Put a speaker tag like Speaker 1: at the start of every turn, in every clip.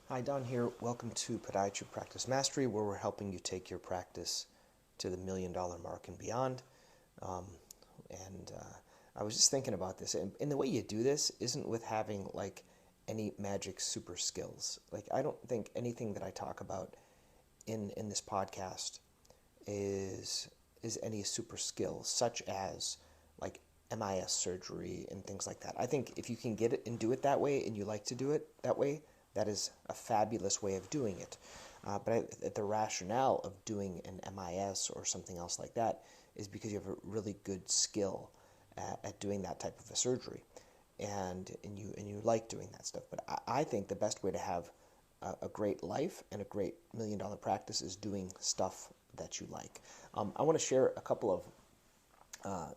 Speaker 1: Hi, Don here. Welcome to Podiatry Practice Mastery, where we're helping you take your practice to the $1 million mark and beyond. Um, and I was just thinking about this, and the way you do this isn't with having like any magic super skills. Like, I don't think anything that I talk about in this podcast is any super skill, such as like MIS surgery and things like that. I think if you can get it and do it that way, and you like to do it that way, that is a fabulous way of doing it. But the rationale of doing an MIS or something else like that is because you have a really good skill at doing that type of a surgery, and you like doing that stuff. But I think the best way to have a great life and a great $1 million practice is doing stuff that you like. I want to share a couple of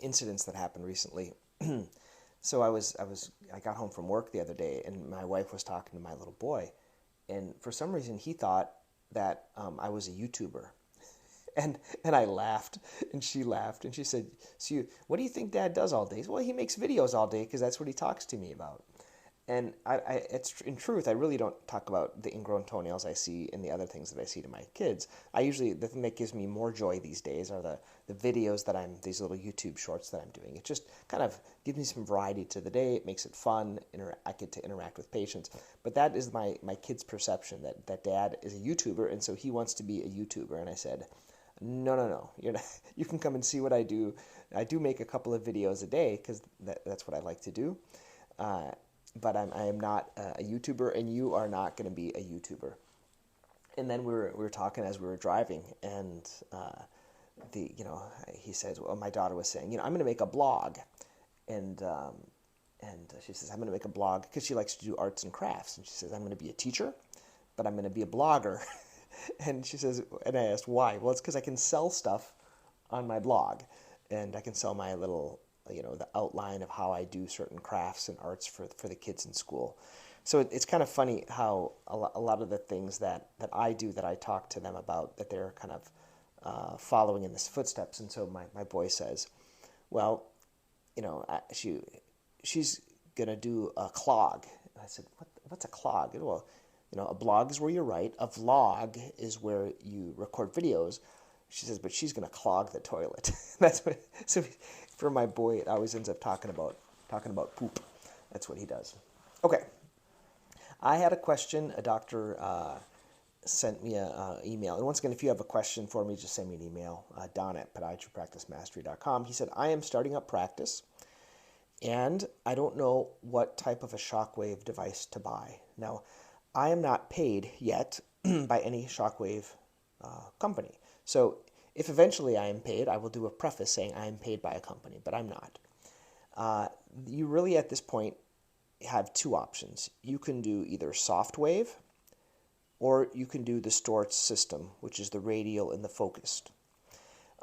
Speaker 1: incidents that happened recently. So I got home from work the other day, and my wife was talking to my little boy, and for some reason he thought that I was a YouTuber, and I laughed, and she laughed, and she said, "So what do you think Dad does all day?" He said, "Well, he makes videos all day because that's what he talks to me about." And it's in truth, I really don't talk about the ingrown toenails I see and the other things that I see to my kids. The thing that gives me more joy these days are the videos these little YouTube shorts that I'm doing. It just kind of gives me some variety to the day. It makes it fun. I get to interact with patients. But that is my kid's perception that Dad is a YouTuber, and so he wants to be a YouTuber. And I said, no, no, no. You're not, you can come and see what I do. I do make a couple of videos a day because that's what I like to do. But I am not a YouTuber, and you are not going to be a YouTuber. And then we were talking as we were driving, and he says, well, my daughter was saying, I'm going to make a blog, and she says, I'm going to make a blog because she likes to do arts and crafts, and she says, I'm going to be a teacher, but I'm going to be a blogger. And she says, and I asked why. Well, it's because I can sell stuff on my blog, and I can sell my little the outline of how I do certain crafts and arts for the kids in school. So it's kind of funny how a lot of the things that I do, that I talk to them about, that they're kind of following in this footsteps. And so my boy says, well, she's going to do a clog. And I said, what's a clog? Well, a blog is where you write. A vlog is where you record videos. She says, but she's going to clog the toilet. That's what. So for my boy, it always ends up talking about poop. That's what he does. Okay. I had a question. A doctor sent me an email. And once again, if you have a question for me, just send me an email. Don@podiatrypracticemastery.com. He said, I am starting up practice, and I don't know what type of a Shockwave device to buy. Now, I am not paid yet by any Shockwave company. So if eventually I am paid, I will do a preface saying I am paid by a company, but I'm not. You really, at this point, have two options. You can do either SoftWave, or you can do the Storz system, which is the Radial and the focused.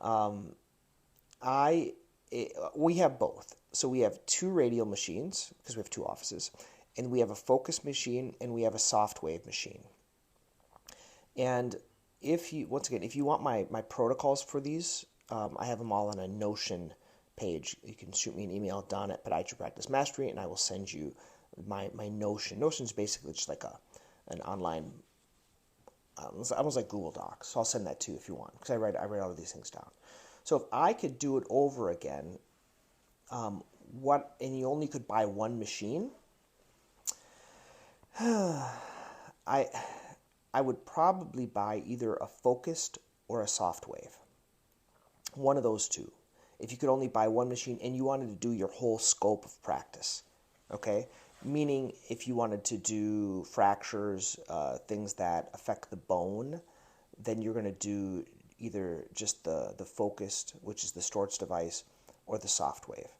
Speaker 1: We have both. So we have two Radial machines, because we have two offices, and we have a focus machine, and we have a SoftWave machine. And if you want my protocols for these, I have them all on a Notion page. You can shoot me an email, Don@podiatrypracticemastery, and I will send you my Notion. Notion is basically just like an online, almost like Google Docs. So I'll send that to you if you want, because I write all of these things down. So if I could do it over again, and you only could buy one machine, I would probably buy either a focused or a SoftWave. One of those two. If you could only buy one machine and you wanted to do your whole scope of practice, okay? Meaning if you wanted to do fractures, things that affect the bone, then you're going to do either just the focused, which is the Storz device, or the SoftWave.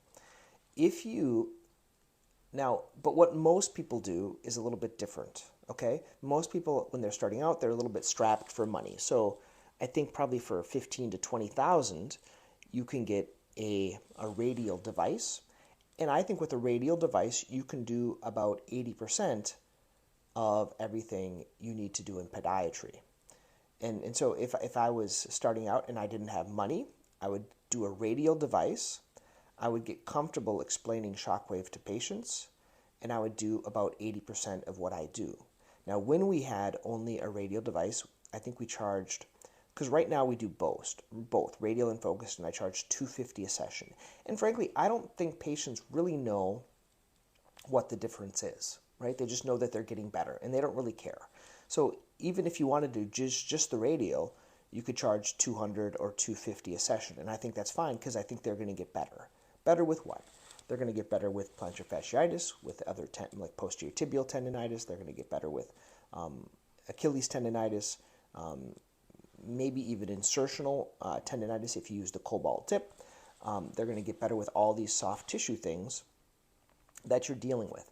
Speaker 1: But what most people do is a little bit different, okay? Most people, when they're starting out, they're a little bit strapped for money. So I think probably for $15,000 to $20,000, you can get a radial device. And I think with a radial device, you can do about 80% of everything you need to do in podiatry. And so if I was starting out and I didn't have money, I would do a radial device. I would get comfortable explaining Shockwave to patients, and I would do about 80% of what I do. Now, when we had only a radial device, I think we charged, because right now we do both radial and focused, and I charge $250 a session. And frankly, I don't think patients really know what the difference is, right? They just know that they're getting better, and they don't really care. So even if you want to do just the radial, you could charge $200 or $250 a session, and I think that's fine because I think they're going to get better. Better with what? They're going to get better with plantar fasciitis, with other like posterior tibial tendinitis. They're going to get better with Achilles tendinitis, maybe even insertional tendinitis if you use the cobalt tip. They're going to get better with all these soft tissue things that you're dealing with.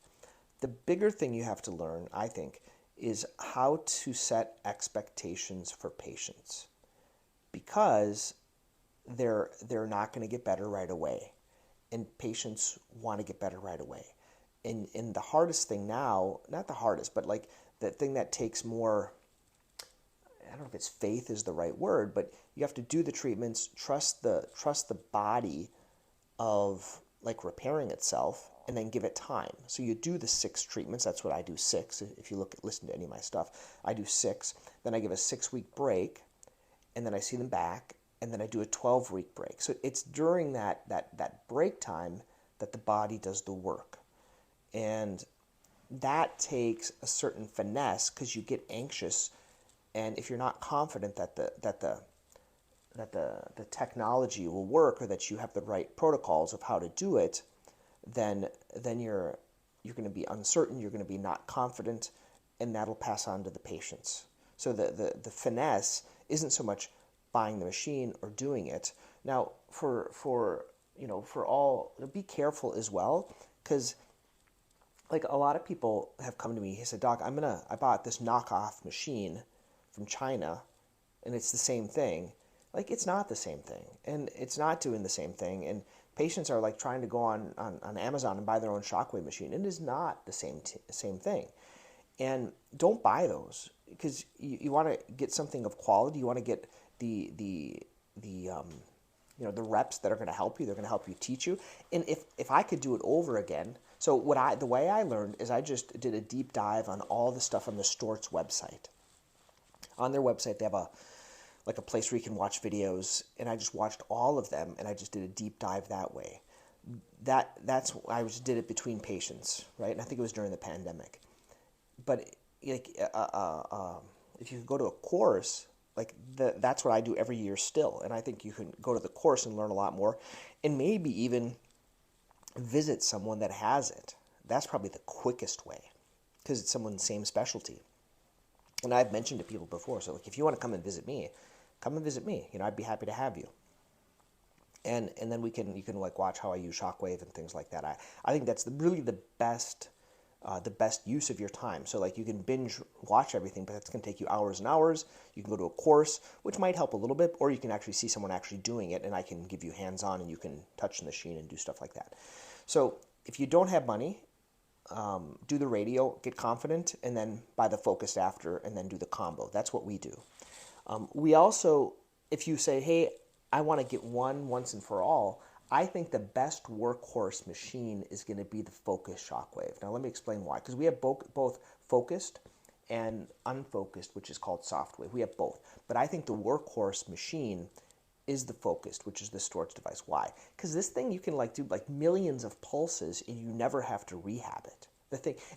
Speaker 1: The bigger thing you have to learn, I think, is how to set expectations for patients, because they're not going to get better right away, and patients want to get better right away. And the hardest thing now, not the hardest, but like the thing that takes more, I don't know if it's faith is the right word, but you have to do the treatments, trust the body of like repairing itself, and then give it time. So you do the 6 treatments. That's what I do, 6. If you listen to any of my stuff, I do 6. Then I give a 6-week break, and then I see them back, and then I do a 12-week break. So it's during that break time that the body does the work. And that takes a certain finesse, because you get anxious, and if you're not confident that the technology will work, or that you have the right protocols of how to do it, then you're going to be uncertain, you're going to be not confident, and that'll pass on to the patients. So the finesse isn't so much buying the machine or doing it. Now, for all, be careful as well, because like a lot of people have come to me, he said, Doc, I bought this knockoff machine from China, and it's the same thing. Like, it's not the same thing, and it's not doing the same thing, and patients are like trying to go on Amazon and buy their own Shockwave machine. It is not the same thing. And don't buy those, because you want to get something of quality. You want to get the reps that are going to help you. They're going to help you, teach you. And if I could do it over again, so the way I learned is I just did a deep dive on all the stuff on the Stort's website. On their website, they have a place where you can watch videos, and I just watched all of them, and I just did a deep dive that way. I just did it between patients, right? And I think it was during the pandemic. But like, if you go to a course, like that's what I do every year still, and I think you can go to the course and learn a lot more, and maybe even visit someone that has it. That's probably the quickest way, because it's someone's same specialty. And I've mentioned to people before, so like if you want to come and visit me, come and visit me. I'd be happy to have you. And then you can like watch how I use Shockwave and things like that. I think that's really the best use of your time. So like you can binge watch everything, but that's going to take you hours and hours. You can go to a course, which might help a little bit, or you can actually see someone actually doing it, and I can give you hands-on, and you can touch the machine and do stuff like that. So if you don't have money, do the radial, get confident, and then buy the focused after, and then do the combo. That's what we do. We also, if you say, hey, I want to get one once and for all, I think the best workhorse machine is going to be the focused Shockwave. Now, let me explain why. Because we have both focused and unfocused, which is called SoftWave. We have both. But I think the workhorse machine is the focused, which is the Stort's device. Why? Because this thing, you can like do like millions of pulses, and you never have to rehab it.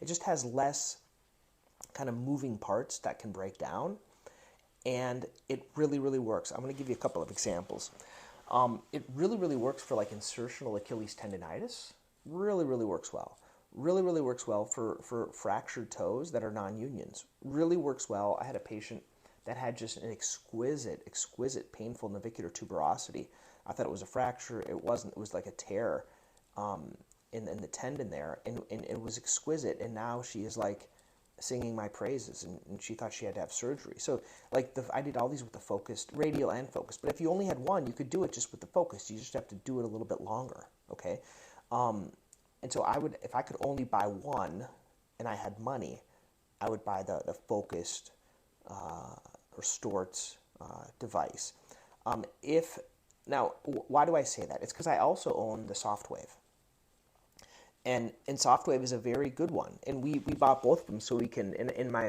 Speaker 1: It just has less kind of moving parts that can break down. And it really, really works. I'm going to give you a couple of examples. It really, really works for like insertional Achilles tendinitis. Really, really works well. Really, really works well for fractured toes that are nonunions. Really works well. I had a patient that had just an exquisite painful navicular tuberosity. I thought it was a fracture. It wasn't. It was like a tear in the tendon there, and it was exquisite. And now she is like singing my praises, and she thought she had to have surgery. So like I did all these with the focused, radial and focused. But if you only had one, you could do it just with the focused. You just have to do it a little bit longer, okay? And so if I could only buy one, and I had money, I would buy the focused or Stort's device. Now, why do I say that? It's because I also own the SoftWave. And SoftWave is a very good one. And we bought both of them so we can,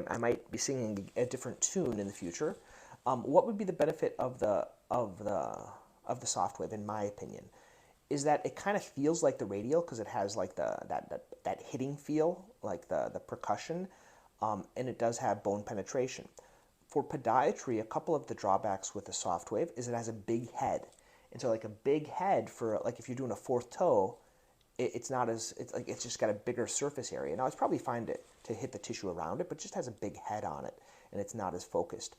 Speaker 1: I might be singing a different tune in the future. What would be the benefit of the SoftWave, in my opinion, is that it kind of feels like the Radial because it has like that hitting feel, like the percussion, and it does have bone penetration. For podiatry, a couple of the drawbacks with the SoftWave is it has a big head. And so like a big head for like if you're doing a fourth toe, it's not as, it's just got a bigger surface area. Now it's probably fine to hit the tissue around it, but it just has a big head on it and it's not as focused.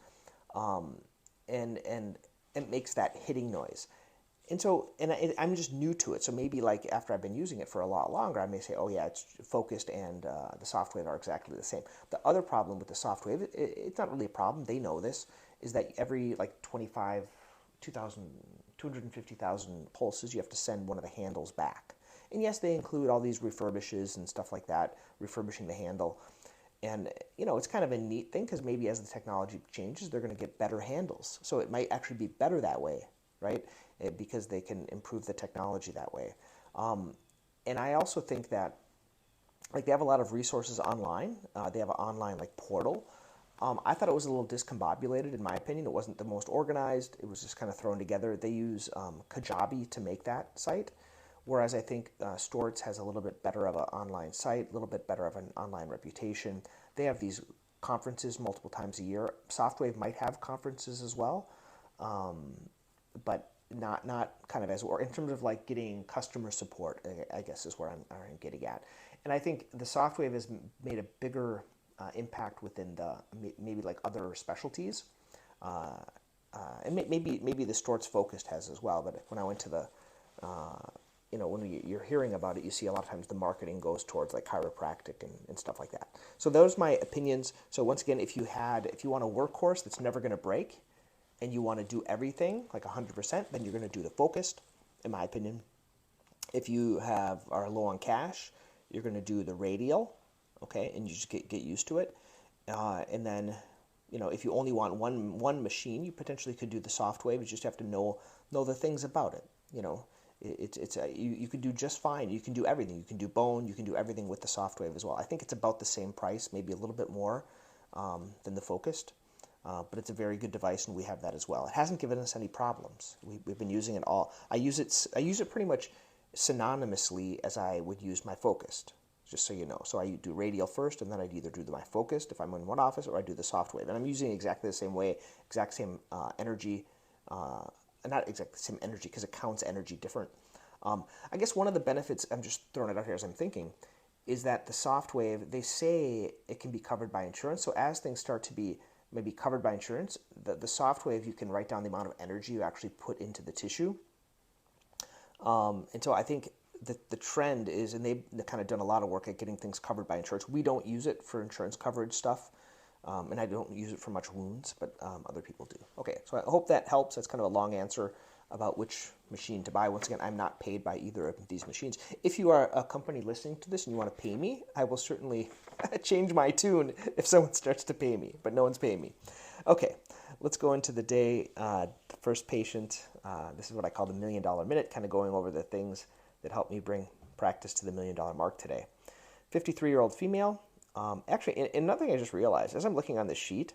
Speaker 1: And it makes that hitting noise. And so, I'm just new to it. So maybe like after I've been using it for a lot longer, I may say, oh yeah, it's focused and the SoftWave are exactly the same. The other problem with the SoftWave, it's not really a problem. They know this, is that every like 250,000 pulses, you have to send one of the handles back. And yes, they include all these refurbishes and stuff like that, refurbishing the handle. And, it's kind of a neat thing because maybe as the technology changes, they're going to get better handles. So it might actually be better that way, right? Because they can improve the technology that way. And I also think that, like, they have a lot of resources online. They have an online, like, portal. I thought it was a little discombobulated, in my opinion. It wasn't the most organized. It was just kind of thrown together. They use Kajabi to make that site, whereas I think Storz has a little bit better of an online site, a little bit better of an online reputation. They have these conferences multiple times a year. SoftWave might have conferences as well, but not kind of as, or in terms of like getting customer support, I guess is where I'm getting at. And I think the SoftWave has made a bigger impact within the maybe like other specialties, and maybe the Storz focused has as well. But when I went to the when you're hearing about it, you see a lot of times the marketing goes towards like chiropractic and stuff like that. So those are my opinions. So once again, if you want a workhorse that's never going to break, and you want to do everything like 100%, then you're going to do the focused, in my opinion. If you are low on cash, you're going to do the Radial, okay, and you just get used to it. And then, if you only want one machine, you potentially could do the SoftWave. You just have to know the things about it. You can do just fine. You can do everything. You can do bone. You can do everything with the SoftWave as well. I think it's about the same price, maybe a little bit more than the focused. But it's a very good device, and we have that as well. It hasn't given us any problems. We've been using it all. I use it pretty much synonymously as I would use my focused, just so you know. So I do Radial first, and then I'd either do my focused if I'm in one office, or I do the SoftWave. And I'm using it exactly the same way, exact same energy, not exactly the same energy because it counts energy different. I guess one of the benefits, I'm just throwing it out here as I'm thinking, is that the SoftWave, they say it can be covered by insurance. So as things start to be maybe covered by insurance, the SoftWave, you can write down the amount of energy you actually put into the tissue. And so I think the trend is, and they've kind of done a lot of work at getting things covered by insurance. We don't use it for insurance coverage stuff, and I don't use it for much wounds, but other people do. Okay, so I hope that helps. That's kind of a long answer about which machine to buy. Once again, I'm not paid by either of these machines. If you are a company listening to this and you want to pay me, I will certainly change my tune if someone starts to pay me, but no one's paying me. Okay, let's go into the day. The first patient, this is what I call the $1 Million Minute, kind of going over the things that helped me bring practice to the $1 million mark today. 53-year-old female. Actually, another thing I just realized, as I'm looking on this sheet,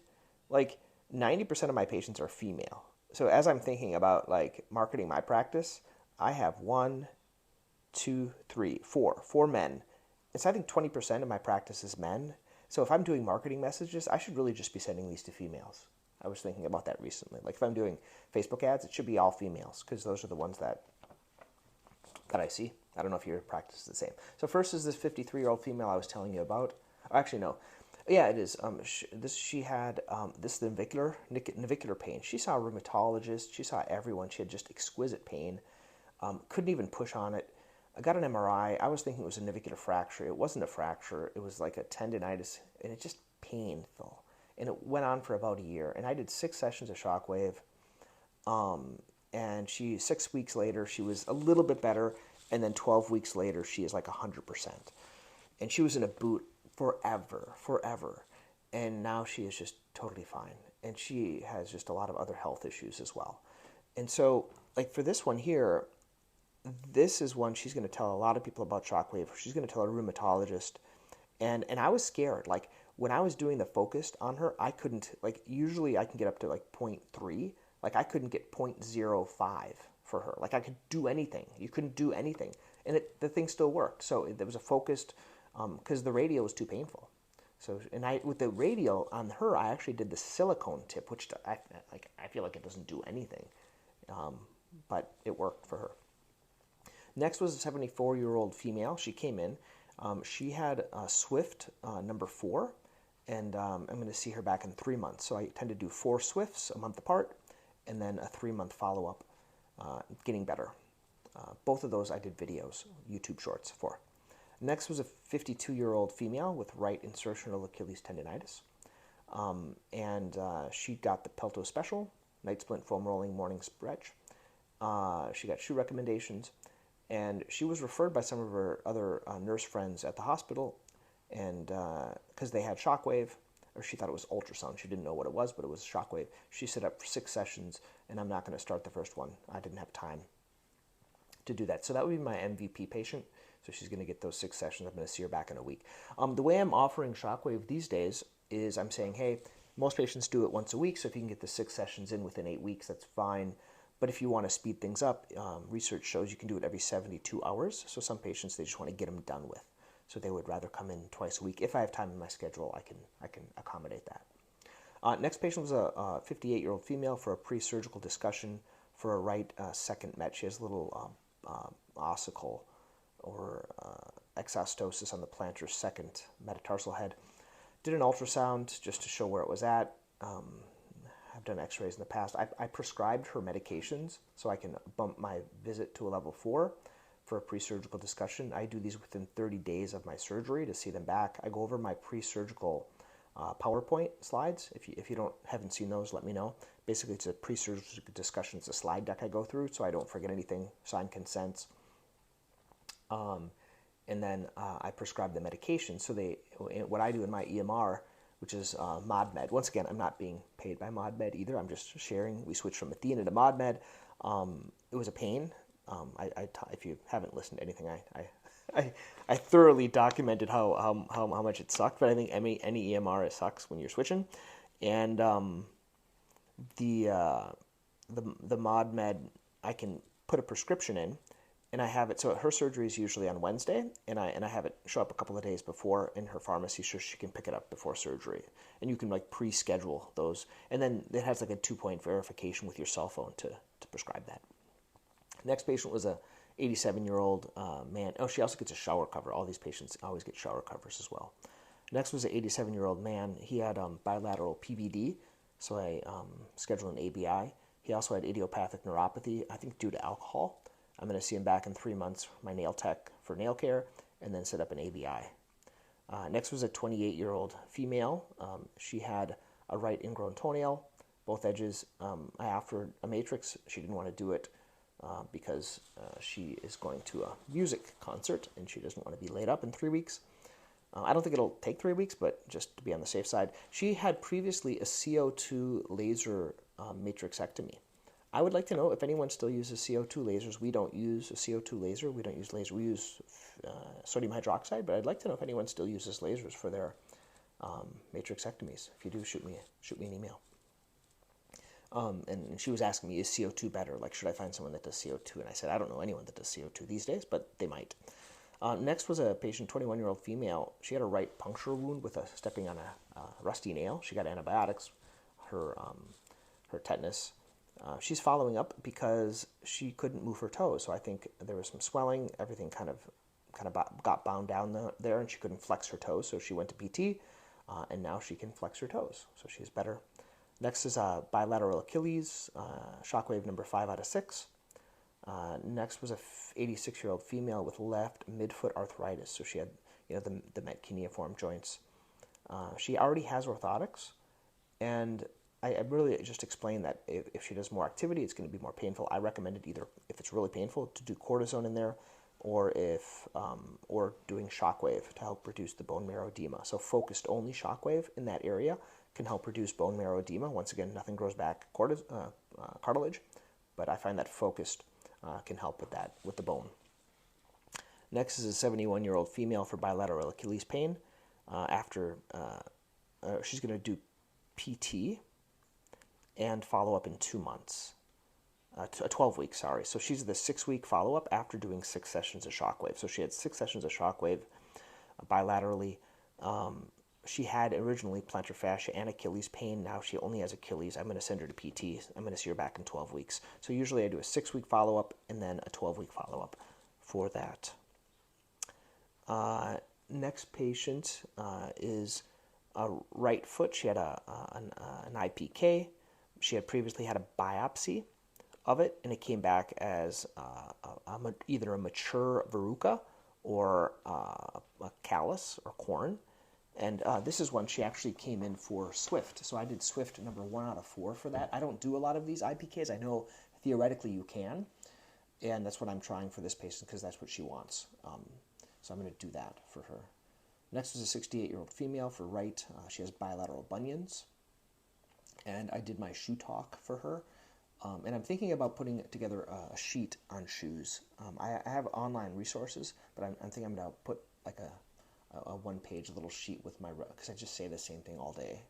Speaker 1: like 90% of my patients are female. So as I'm thinking about like marketing my practice, I have 4 men. And so I think 20% of my practice is men. So if I'm doing marketing messages, I should really just be sending these to females. I was thinking about that recently. Like if I'm doing Facebook ads, it should be all females because those are the ones that I see. I don't know if your practice is the same. So first is this 53-year-old female I was telling you about. Actually, no. Yeah, it is. She had this navicular pain. She saw a rheumatologist. She saw everyone. She had just exquisite pain. Couldn't even push on it. I got an MRI. I was thinking it was a navicular fracture. It wasn't a fracture. It was like a tendinitis, and it just painful. And it went on for about a year. And I did 6 sessions of Shockwave. And 6 weeks later, she was a little bit better. And then 12 weeks later, she is like 100%. And she was in a boot forever. And now she is just totally fine. And she has just a lot of other health issues as well. And so, like for this one here, this is one she's going to tell a lot of people about Shockwave. She's going to tell a rheumatologist. And I was scared. Like, when I was doing the focused on her, I couldn't, like, usually I can get up to, like, 0.3. Like, I couldn't get 0.05 for her. Like, I could do anything. You couldn't do anything. And the thing still worked. So there was a focused, because the radial was too painful. So, with the radial on her, I actually did the silicone tip, which I feel like it doesn't do anything. But it worked for her. Next was a 74-year-old female. She came in. She had Swift number 4, and I'm going to see her back in 3 months. So I tend to do 4 Swifts a month apart, and then a 3-month follow-up, getting better. Both of those I did videos, YouTube shorts for. Next was a 52-year-old female with right insertional Achilles tendinitis. She got the Pelto Special, night splint foam rolling, morning stretch. She got shoe recommendations. And she was referred by some of her other nurse friends at the hospital, and because they had Shockwave, or she thought it was ultrasound. She didn't know what it was, but it was Shockwave. She set up for 6 sessions, and I'm not going to start the first one. I didn't have time to do that. So that would be my MVP patient. So she's going to get those 6 sessions. I'm going to see her back in a week. The way I'm offering Shockwave these days is I'm saying, hey, most patients do it once a week, so if you can get the 6 sessions in within 8 weeks, that's fine. But if you want to speed things up, research shows you can do it every 72 hours. So some patients, they just want to get them done with. So they would rather come in twice a week. If I have time in my schedule, I can accommodate that. Next patient was a 58-year-old female for a pre-surgical discussion for a right second met. She has a little ossicle or exostosis on the plantar second metatarsal head. Did an ultrasound just to show where it was at. I've done x-rays in the past. I prescribed her medications so I can bump my visit to a level 4 for a pre-surgical discussion. I do these within 30 days of my surgery to see them back. I go over my pre-surgical PowerPoint slides. If you haven't seen those, let me know. Basically, it's a pre-surgical discussion. It's a slide deck I go through so I don't forget anything, sign consents. And then I prescribe the medication. So what I do in my EMR, which is ModMed. Once again, I'm not being paid by ModMed either. I'm just sharing. We switched from Athena to ModMed. It was a pain. If you haven't listened to anything, I thoroughly documented how much it sucked. But I think any EMR, it sucks when you're switching. And the ModMed, I can put a prescription in. And I have it, so her surgery is usually on Wednesday, and I have it show up a couple of days before in her pharmacy so she can pick it up before surgery. And you can like pre-schedule those. And then it has like a 2-point verification with your cell phone to prescribe that. Next patient was a 87-year-old man. Oh, she also gets a shower cover. All these patients always get shower covers as well. Next was an 87-year-old man. He had bilateral PVD, so I scheduled an ABI. He also had idiopathic neuropathy, I think due to alcohol. I'm going to see him back in 3 months, my nail tech for nail care, and then set up an ABI. Next was a 28-year-old female. She had a right ingrown toenail, both edges. I offered a matrix. She didn't want to do it because she is going to a music concert, and she doesn't want to be laid up in 3 weeks. I don't think it'll take 3 weeks, but just to be on the safe side. She had previously a CO2 laser matrixectomy. I would like to know if anyone still uses CO2 lasers. We don't use a CO2 laser. We don't use laser. We use sodium hydroxide, but I'd like to know if anyone still uses lasers for their matrixectomies. If you do, shoot me an email. And she was asking me, is CO2 better? Like, should I find someone that does CO2? And I said, I don't know anyone that does CO2 these days, but they might. Next was a patient, 21-year-old female. She had a right puncture wound with stepping on a rusty nail. She got antibiotics, her tetanus. She's following up because she couldn't move her toes. So I think there was some swelling. Everything kind of got bound down there, and she couldn't flex her toes. So she went to PT, and now she can flex her toes. So she's better. Next is bilateral Achilles, Shockwave number 5 out of 6. Next was a 86-year-old female with left midfoot arthritis. So she had, the metcuneiform joints. She already has orthotics, and I really just explained that if she does more activity, it's going to be more painful. I recommended either, if it's really painful, to do cortisone in there, or or doing Shockwave to help reduce the bone marrow edema. So focused only Shockwave in that area can help reduce bone marrow edema. Once again, nothing grows back cartilage, but I find that focused can help with that, with the bone. Next is a 71-year-old female for bilateral Achilles pain. She's going to do PT and follow up in 2 months. 12 weeks, sorry. So she's the 6-week follow-up after doing 6 sessions of Shockwave. So she had 6 sessions of Shockwave bilaterally. She had originally plantar fascia and Achilles pain. Now she only has Achilles. I'm going to send her to PT. I'm going to see her back in 12 weeks. So usually I do a 6-week follow-up and then a 12-week follow-up for that. Next patient is a right foot. She had an IPK. She had previously had a biopsy of it, and it came back as either a mature verruca or a callus or corn. And this is when she actually came in for Swift. So I did Swift number 1 out of 4 for that. I don't do a lot of these IPKs. I know theoretically you can, and that's what I'm trying for this patient because that's what she wants. So I'm going to do that for her. Next is a 68-year-old female for right. She has bilateral bunions. And I did my shoe talk for her. And I'm thinking about putting together a sheet on shoes. I have online resources, but I'm thinking I'm going to put like a one-page little sheet with my, because I just say the same thing all day.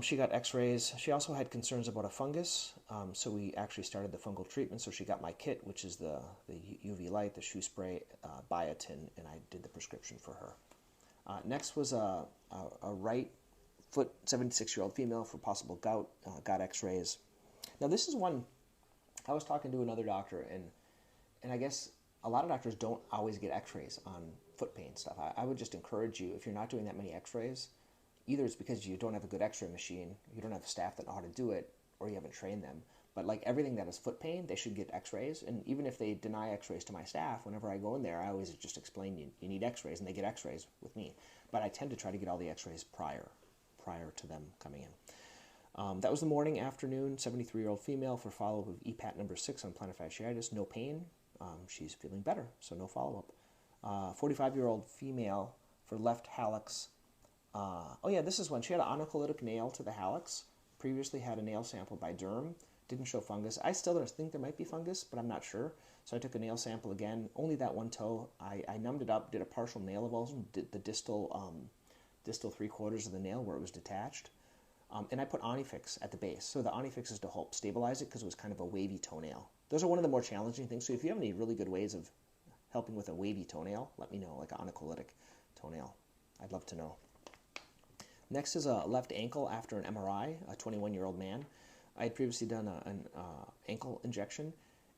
Speaker 1: She got x-rays. She also had concerns about a fungus, so we actually started the fungal treatment. So she got my kit, which is the UV light, the shoe spray, biotin, and I did the prescription for her. Next was a right foot, 76-year-old female for possible gout, got x-rays. Now this is one, I was talking to another doctor, and I guess a lot of doctors don't always get x-rays on foot pain stuff. I would just encourage you, if you're not doing that many x-rays, either it's because you don't have a good x-ray machine, you don't have staff that know how to do it, or you haven't trained them. But like everything that is foot pain, they should get x-rays. And even if they deny x-rays to my staff, whenever I go in there, I always just explain you need x-rays, and they get x-rays with me. But I tend to try to get all the x-rays prior to them coming in. That was the morning, afternoon, 73-year-old female for follow-up of EPAT number 6 on plantar fasciitis, no pain. She's feeling better, so no follow-up. 45-year-old female for left hallux. Oh yeah, this is when she had an oncolytic nail to the hallux. Previously had a nail sample by derm. Didn't show fungus. I still don't think there might be fungus, but I'm not sure. So I took a nail sample again. Only that one toe. I numbed it up, did a partial nail avulsion, did the distal 3/4 of the nail where it was detached. And I put Onifix at the base. So the Onifix is to help stabilize it because it was kind of a wavy toenail. Those are one of the more challenging things. So if you have any really good ways of helping with a wavy toenail, let me know, like an oncolytic toenail. I'd love to know. Next is a left ankle after an MRI, a 21-year-old man. I had previously done an ankle injection,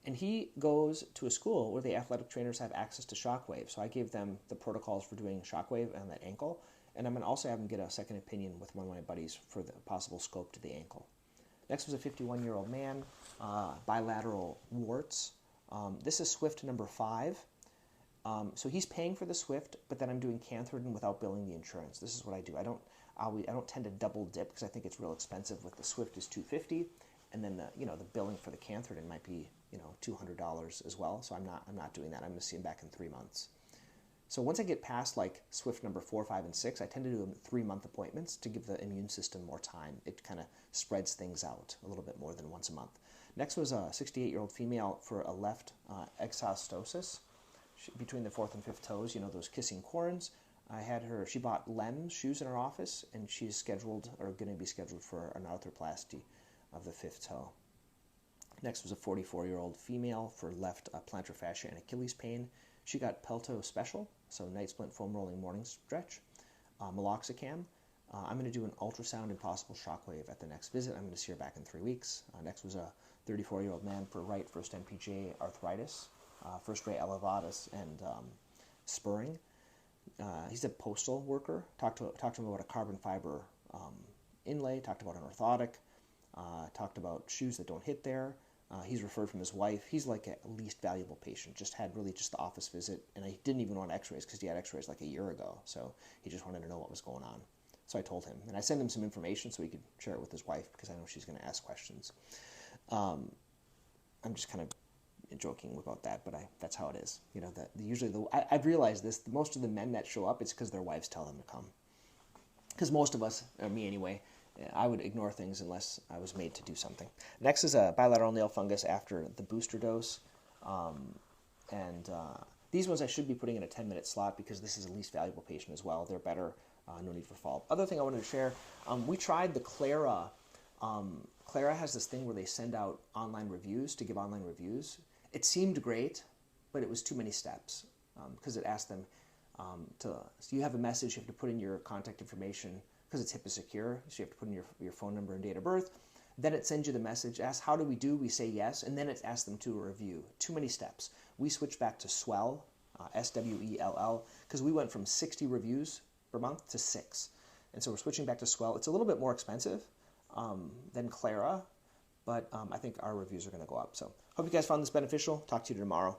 Speaker 1: and he goes to a school where the athletic trainers have access to Shockwave. So I gave them the protocols for doing Shockwave on that ankle, and I'm going to also have him get a second opinion with one of my buddies for the possible scope to the ankle. Next was a 51-year-old man, bilateral warts. This is Swift number 5. So he's paying for the Swift, but then I'm doing Cantharidin without billing the insurance. This is what I do. I don't tend to double dip because I think it's real expensive. With the Swift is $250, and then the billing for the Cantharidin might be $200 as well. So I'm not doing that. I'm going to see him back in 3 months. So once I get past like Swift number 4, 5, and 6, I tend to do 3-month appointments to give the immune system more time. It kind of spreads things out a little bit more than once a month. Next was a 68-year-old female for a left exostosis between the 4th and 5th toes, those kissing corns. She bought Lems shoes in her office, and she's scheduled, or going to be scheduled, for an arthroplasty of the 5th toe. Next was a 44-year-old female for left plantar fascia and Achilles pain. She got Pelto special, so night splint foam rolling morning stretch, meloxicam. I'm going to do an ultrasound and possible Shockwave at the next visit. I'm going to see her back in 3 weeks. Next was a 34-year-old man for right first MPJ arthritis, first ray elevatus, and spurring. He's a postal worker. Talked to him about a carbon fiber inlay, talked about an orthotic, talked about shoes that don't hit there. He's referred from his wife. He's like a least valuable patient, just had really just the office visit, and he didn't even want x-rays because he had x-rays like a year ago, so he just wanted to know what was going on. So I told him, and I sent him some information so he could share it with his wife because I know she's going to ask questions. I'm just kind of joking about that, but that's how it is. I've realized this. Most of the men that show up, it's because their wives tell them to come. Because most of us, or me anyway, I would ignore things unless I was made to do something. Next is a bilateral nail fungus after the booster dose. These ones I should be putting in a 10-minute slot because this is a least valuable patient as well. They're better, no need for follow-up. Other thing I wanted to share, we tried the Clara. Clara has this thing where they send out online reviews to give online reviews. It seemed great, but it was too many steps because it asked them so you have a message, you have to put in your contact information because it's HIPAA secure, so you have to put in your phone number and date of birth. Then it sends you the message, asks, how do we do? We say yes, and then it asks them to a review. Too many steps. We switched back to Swell, Swell, because we went from 60 reviews per month to 6. And so we're switching back to Swell. It's a little bit more expensive than Clara, but I think our reviews are going to go up. So hope you guys found this beneficial. Talk to you tomorrow.